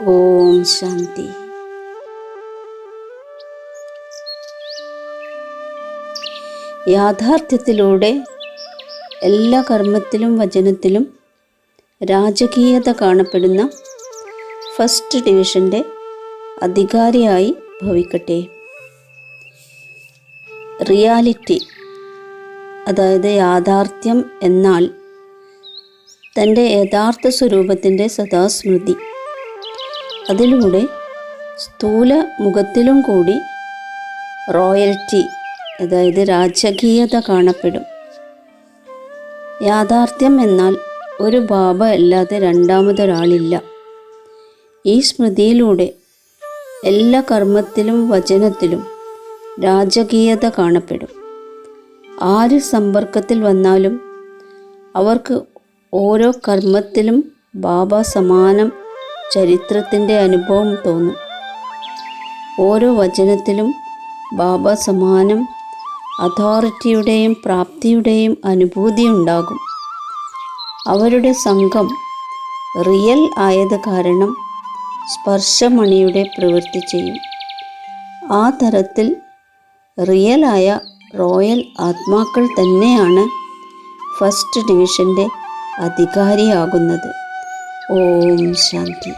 ഓം ശാന്തി. യാഥാർത്ഥ്യത്തിലൂടെ എല്ലാ കർമ്മത്തിലും വചനത്തിലും രാജകീയത കാണപ്പെടുന്ന ഫസ്റ്റ് ഡിവിഷൻ്റെ അധികാരിയായി ഭവിക്കട്ടെ. റിയാലിറ്റി, അതായത് യാഥാർത്ഥ്യം എന്നാൽ തൻ്റെ യഥാർത്ഥ സ്വരൂപത്തിൻ്റെ സദാസ്മൃതി. അതിലൂടെ സ്ഥൂല മുഖത്തിലും കൂടി റോയൽറ്റി, അതായത് രാജകീയത കാണപ്പെടും. യാഥാർത്ഥ്യം എന്നാൽ ഒരു ബാബ അല്ലാതെ രണ്ടാമതൊരാളില്ല. ഈ സ്മൃതിയിലൂടെ എല്ലാ കർമ്മത്തിലും വചനത്തിലും രാജകീയത കാണപ്പെടും. ആര് സമ്പർക്കത്തിൽ വന്നാലും അവർക്ക് ഓരോ കർമ്മത്തിലും ബാബ സമാനം ചരിത്രത്തിൻ്റെ അനുഭവം തോന്നും. ഓരോ വചനത്തിലും ബാബ സമാനം അതോറിറ്റിയുടെയും പ്രാപ്തിയുടെയും അനുഭൂതി ഉണ്ടാകും. അവരുടെ സംഘം റിയൽ ആയത് കാരണം സ്പർശമണിയുടെ പ്രവൃത്തി ചെയ്യും. ആ തരത്തിൽ റിയലായ റോയൽ ആത്മാക്കൾ തന്നെയാണ് ഫസ്റ്റ് ഡിവിഷൻ്റെ അധികാരിയാകുന്നത്. ഓം ശാന്തി.